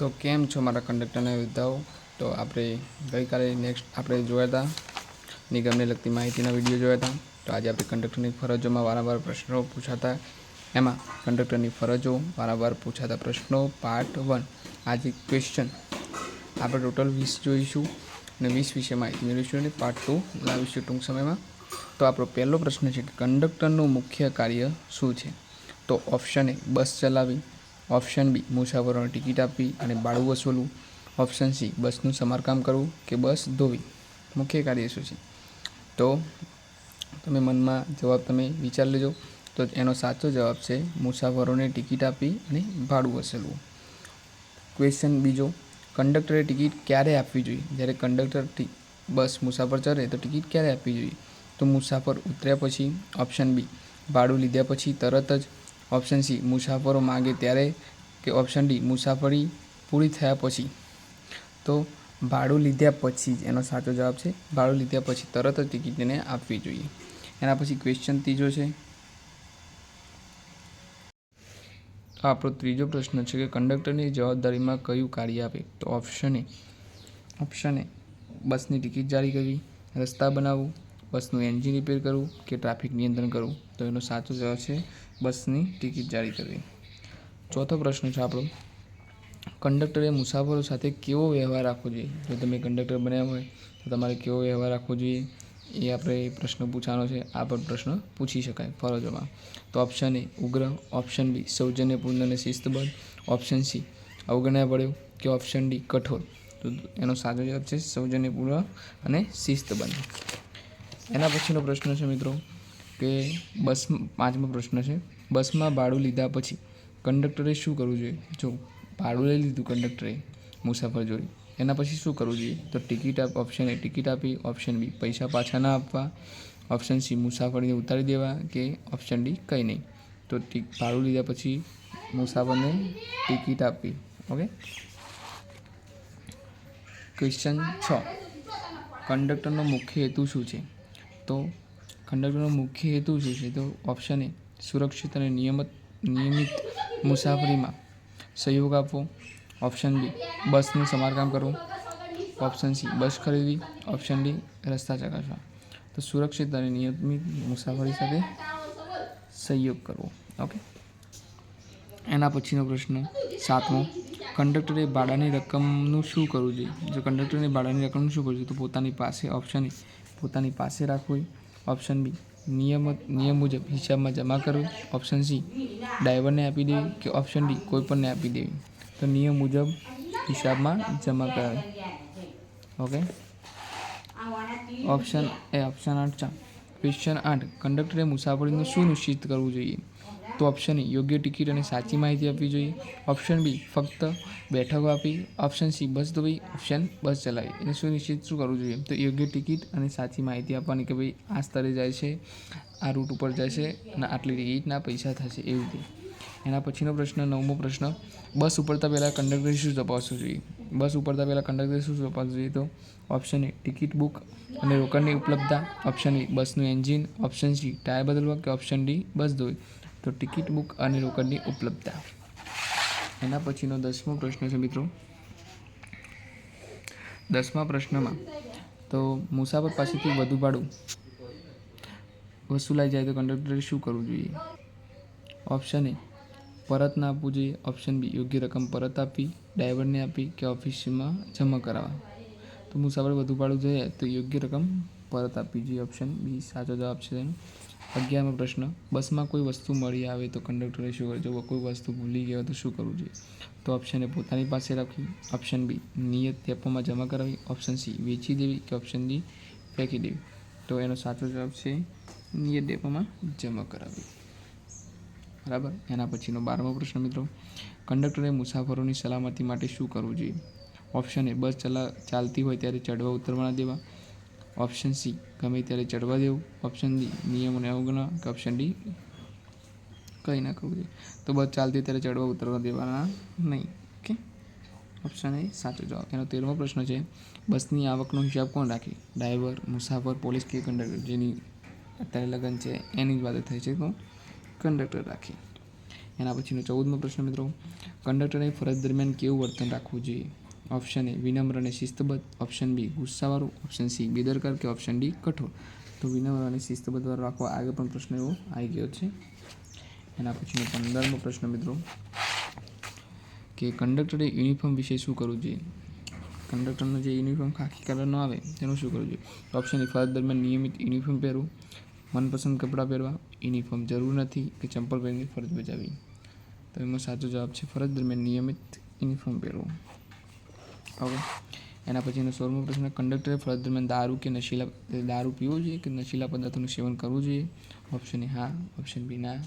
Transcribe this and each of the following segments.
તો કેમ છો મારા કંડક્ટરના વિદ્યાઓ? તો આપણે ગઈકાલે આપણે જોયા હતા નિગમને લગતી માહિતીના વિડીયો જોયા હતા. તો આજે આપણે કંડક્ટરની ફરજોમાં વારંવાર પ્રશ્નો પૂછાતા એમાં કંડક્ટરની ફરજો વારંવાર પૂછાતા પ્રશ્નો પાર્ટ 1. આજે ક્વેશ્ચન આપણે ટોટલ 20 જોઈશું અને 20 વિશે માહિતી મેળવીશું અને પાર્ટ 2 લાવીશું ટૂંક સમયમાં. તો આપણો પહેલો પ્રશ્ન છે કે કંડક્ટરનું મુખ્ય કાર્ય શું છે? તો ઓપ્શન એ બસ ચલાવવી, ઓપ્શન બી મુસાફરોને ટિકિટ આપવી અને ભાડું વસૂલવું, ઓપ્શન સી બસનું સમારકામ કરવું કે બસ ધોવી. મુખ્ય કાર્ય શું છે? તો તમે મનમાં જવાબ તમે વિચારી લેજો. તો એનો સાચો જવાબ છે મુસાફરોને ટિકિટ આપવી અને ભાડું વસૂલવું. ક્વેશ્ચન બીજો, કંડક્ટરે ટિકિટ ક્યારે આપવી જોઈએ? જ્યારે કંડક્ટર બસ મુસાફર ચડે તો ટિકિટ ક્યારે આપવી જોઈએ? તો મુસાફર ઉતર્યા પછી, ઓપ્શન બી ભાડું લીધા પછી તરત જ, ઓપ્શન સી મુસાફરો માગે ત્યારે કે ઓપ્શન ડી મુસાફરી પૂરી થયા પછી. તો ભાડું લીધા પછી જ એનો સાચો જવાબ છે. ભાડું લીધા પછી તરત જ ટિકિટ એને આપવી જોઈએ. એના પછી ક્વેશ્ચન ત્રીજો છે. તો આપણો ત્રીજો પ્રશ્ન છે કે કંડક્ટરની જવાબદારીમાં કયું કાર્ય આવે? તો ઓપ્શન એ બસની ટિકિટ જારી કરવી, રસ્તા બનાવવું, બસનું એન્જિન રિપેર કરવું કે ટ્રાફિક નિયંત્રણ કરવું. તો એનો સાચો જવાબ છે બસની ટિકિટ જારી કરવી. ચોથો પ્રશ્ન છે આપણો, કંડક્ટરે મુસાફરો સાથે કેવો વ્યવહાર રાખવો જોઈએ? જો તમે કંડક્ટર બન્યા હોય તો તમારે કેવો વ્યવહાર રાખવો જોઈએ એ આપણે પ્રશ્ન પૂછવાનો છે. આ પણ પ્રશ્ન પૂછી શકાય ફરજોમાં. તો ઓપ્શન એ ઉગ્ર, ઓપ્શન બી સૌજન્યપૂર્ણ અને શિસ્તબદ્ધ, ઓપ્શન સી અવગણ્યાભર્યો કે ઓપ્શન ડી કઠોર. તો એનો સાચો જવાબ છે સૌજન્યપૂર્ણ અને શિસ્તબદ્ધ. એના પછીનો પ્રશ્ન છે મિત્રો કે પાંચમો પ્રશ્ન છે, બસમાં ભાડું લીધા પછી કંડક્ટરે શું કરવું જોઈએ? જો ભાડું લઈ લીધું કંડક્ટરે મુસાફર જોડે, એના પછી શું કરવું જોઈએ? તો ઓપ્શન એ ટિકિટ આપી, ઓપ્શન બી પૈસા પાછા ના આપવા, ઓપ્શન સી મુસાફરીને ઉતારી દેવા કે ઓપ્શન ડી કંઈ નહીં. તો ભાડું લીધા પછી મુસાફરને ટિકિટ આપવી. ઓકે. ક્વેશ્ચન 6, કંડક્ટરનો મુખ્ય હેતુ શું છે? તો કંડક્ટરનો મુખ્ય હેતુ શું છે? તો ઓપ્શન એ સુરક્ષિત અને નિયમિત મુસાફરીમાં સહયોગ આપવો, ઓપ્શન બી બસનું સમારકામ કરવું, ઓપ્શન સી બસ ખરીદવી, ઓપ્શન ડી રસ્તા ચકાસવા. તો સુરક્ષિત અને નિયમિત મુસાફરી સાથે સહયોગ કરવો. ઓકે. એના પછીનો પ્રશ્ન 7મો, કંડક્ટરે ભાડાની રકમનું શું કરવું જોઈએ? જો કંડક્ટરને ભાડાની રકમનું શું કરવું જોઈએ? તો પોતાની પાસે, ઓપ્શન એ પોતાની પાસે રાખવી, ઓપ્શન બી નિયમ મુજબ હિસાબમાં જમા કરવી, ઓપ્શન સી ડ્રાઈવરને આપી દેવી કે ઓપ્શન ડી કોઈપણને આપી દેવી. તો નિયમ મુજબ હિસાબમાં જમા કરાવી. ઓકે. ઓપ્શન 8. ક્વેશ્ચન 8, કંડક્ટરે મુસાફરીનું શું નિશ્ચિત કરવું જોઈએ? તો ઓપ્શન એ યોગ્ય ટિકિટ અને સાચી માહિતી આપવી જોઈએ, ઓપ્શન બી ફક્ત બેઠકો આપી, ઓપ્શન સી બસ ધોવી, ઓપ્શન બસ ચલાવી. એને સુનિશ્ચિત શું કરવું જોઈએ? તો યોગ્ય ટિકિટ અને સાચી માહિતી આપવાની કે ભાઈ આ સ્તરે જાય છે, આ રૂટ ઉપર જાય છે અને આટલી ટિકિટના પૈસા થશે એવી રીતે. એના પછીનો પ્રશ્ન 9મો પ્રશ્ન, બસ ઉપડતા પહેલાં કંડક્ટરે શું તપાસવું જોઈએ? બસ ઉપડતા પહેલાં કંડક્ટરે શું તપાસવું જોઈએ? તો ઓપ્શન એ ટિકિટ બુક અને રોકડની ઉપલબ્ધતા, ઓપ્શન એ બસનું એન્જિન, ઓપ્શન સી ટાયર બદલવા કે ઓપ્શન ડી બસ ધોવી. તો ટિકિટ બુક અને રોકડની ઉપલબ્ધતા. એના પછીનો 10મો પ્રશ્ન છે મિત્રો. 10મા પ્રશ્નમાં તો મુસાફર પાસેથી વધુ ભાડું વસૂલાઈ જાય તો કંડક્ટરે શું કરવું જોઈએ? ઓપ્શન એ પરત ના આપવું જોઈએ, ઓપ્શન બી યોગ્ય રકમ પરત આપવી, ડ્રાઈવરને આપી કે ઓફિસમાં જમા કરાવવા. તો મુસાફર વધુ ભાડું જોઈએ તો યોગ્ય રકમ પરત આપવી જોઈએ. ઓપ્શન બી સાચો જવાબ છે તેનો. 11મો પ્રશ્ન, બસમાં કોઈ વસ્તુ મળી આવે તો કંડક્ટરે શું કરવું? જો કોઈ વસ્તુ ભૂલી ગયો તો શું કરવું જોઈએ? તો ઓપ્શન એ પોતાની પાસે રાખવી, ઓપ્શન બી નિયત ડેપોમાં જમા કરાવી, ઓપ્શન સી વેચી દેવી કે ઓપ્શન ડી ફેંકી દેવી. તો એનો સાચો જવાબ છે નિયત ડેપોમાં જમા કરાવી. બરાબર. એના પછીનો 12મો પ્રશ્ન મિત્રો, કંડક્ટરે મુસાફરોની સલામતી માટે શું કરવું જોઈએ? ઓપ્શન એ બસ ચાલતી હોય ત્યારે ચડવા ઉતરવા ના દેવા, ઓપ્શન સી ગમે ત્યારે ચડવા દેવું, ઓપ્શન ડી નિયમોને અવગણવા કે ઓપ્શન ડી કંઈ ના કરવું જોઈએ. તો બસ ચાલતી ત્યારે ચડવા ઉતરવા દેવાના નહીં. ઓકે. ઓપ્શન એ સાચો જવાબ. એનો 13મો પ્રશ્ન છે, બસની આવકનો હિસાબ કોણ રાખે? ડ્રાઈવર, મુસાફર, પોલીસ કે કંડક્ટર? જેની અત્યારે લગન છે એની જ વાત થાય છે તો કંડક્ટર રાખે. એના પછીનો 14મો પ્રશ્ન મિત્રો, કંડક્ટરે ફરજ દરમિયાન કેવું વર્તન રાખવું જોઈએ? ઓપ્શન એ વિનમ્ર અને શિસ્તબદ્ધ, ઓપ્શન બી ગુસ્સાવાળું, ઓપ્શન સી બેદરકાર કે ઓપ્શન ડી કઠોર. તો વિનમ્ર અને શિસ્તબદ્ધ રાખવા આગળ પણ પ્રશ્ન એવો આવી ગયો છે. એના પછીનો 15મો પ્રશ્ન મિત્રો, કે કંડક્ટરે યુનિફોર્મ વિશે શું કરવું જોઈએ? કંડક્ટરનો જે યુનિફોર્મ ખાખી કલરનો આવે તેનું શું કરવું જોઈએ? ઓપ્શન એ ફરજ દરમિયાન નિયમિત યુનિફોર્મ પહેરવું, મનપસંદ કપડાં પહેરવા, યુનિફોર્મ જરૂર નથી કે ચંપલ પહેરીને ફરજ બજાવવી. તો એમાં સાચો જવાબ છે ફરજ દરમિયાન નિયમિત યુનિફોર્મ પહેરવું. ઓકે. એના પછીનો 16મો પ્રશ્ન, કંડક્ટરે ફરજ દરમિયાન દારૂ પીવો જોઈએ કે નશીલા પદાર્થોનું સેવન કરવું જોઈએ? ઓપ્શન એ હા, ઓપ્શન બી ના,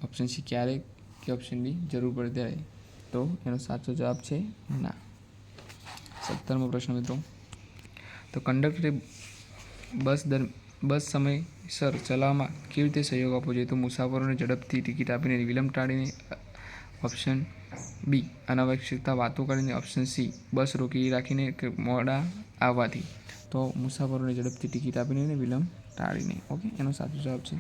ઓપ્શન સી ક્યારેક કે ઓપ્શન ડી જરૂર પડે ત્યારે. તો એનો સાચો જવાબ છે ના. 17મો પ્રશ્ન મિત્રો, તો કંડક્ટરે બસ સમયસર ચલાવવામાં કેવી રીતે સહયોગ આપવો જોઈએ? તો મુસાફરોને ઝડપથી ટિકિટ આપીને વિલંબ ટાળીને, ઓપ્શન બી અનાવશ્યકતા વાતો કરીને, ઓપ્શન સી બસ રોકી રાખીને કે મોડા આવવાથી. તો મુસાફરોને ઝડપથી ટિકિટ આપીને વિલંબ ટાળીને. ઓકે, એનો સાચો જવાબ છે.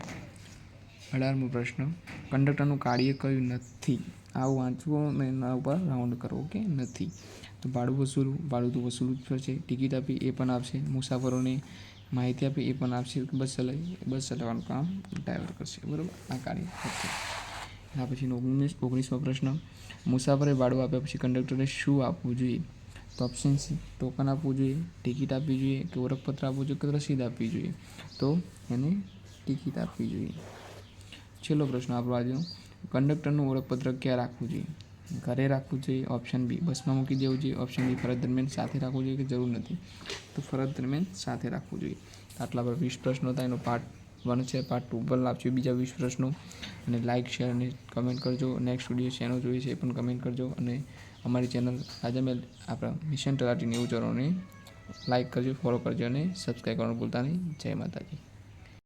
18મો પ્રશ્ન, કંડક્ટરનું કાર્ય કયું નથી? આવું વાંચવું અને એના ઉપર રાઉન્ડ કરવો. ઓકે, નથી. તો ભાડું વસૂલવું, ભાડું તો વસૂલવું જ પડશે. ટિકિટ આપી એ પણ આપશે. મુસાફરોને માહિતી આપી એ પણ આપશે. બસ ચલાવવાનું કામ ડ્રાઈવર કરશે. બરાબર, આ કાર્ય કરશે. એના પછીનો 19મો પ્રશ્ન, મુસાફરે ભાડું આપ્યા પછી કંડક્ટરે શું આપવું જોઈએ? તો ઓપ્શન સી ટોકન આપવું જોઈએ, ટિકિટ આપવી જોઈએ કે ઓળખપત્ર આપવું જોઈએ કે રસીદ આપવી જોઈએ. તો એને ટિકિટ આપવી જોઈએ. છેલ્લો પ્રશ્ન આપણો આજનો, કંડક્ટરનું ઓળખપત્ર ક્યાં રાખવું જોઈએ? ઘરે રાખવું જોઈએ, ઓપ્શન બી બસમાં મૂકી દેવું જોઈએ, ઓપ્શન બી ફરજ દરમિયાન સાથે રાખવું જોઈએ કે જરૂર નથી. તો ફરજ દરમિયાન સાથે રાખવું જોઈએ. આટલા પર 20 પ્રશ્નો હતા. એનો પાર્ટ 1 છે. પાર્ટ 2 પર લાવજો બીજા 20 પ્રશ્નો. અને લાઇક, શેર અને કમેન્ટ કરજો. નેક્સ્ટ વિડીયો શેનો જોઈએ છે એ પણ કમેન્ટ કરજો. અને અમારી ચેનલ આપણા મિશન તલાટી 90 ચોરણને લાઇક કરજો, ફોલો કરજો અને સબસ્ક્રાઈબ કરવાનું ભૂલતા નહીં. જય માતાજી.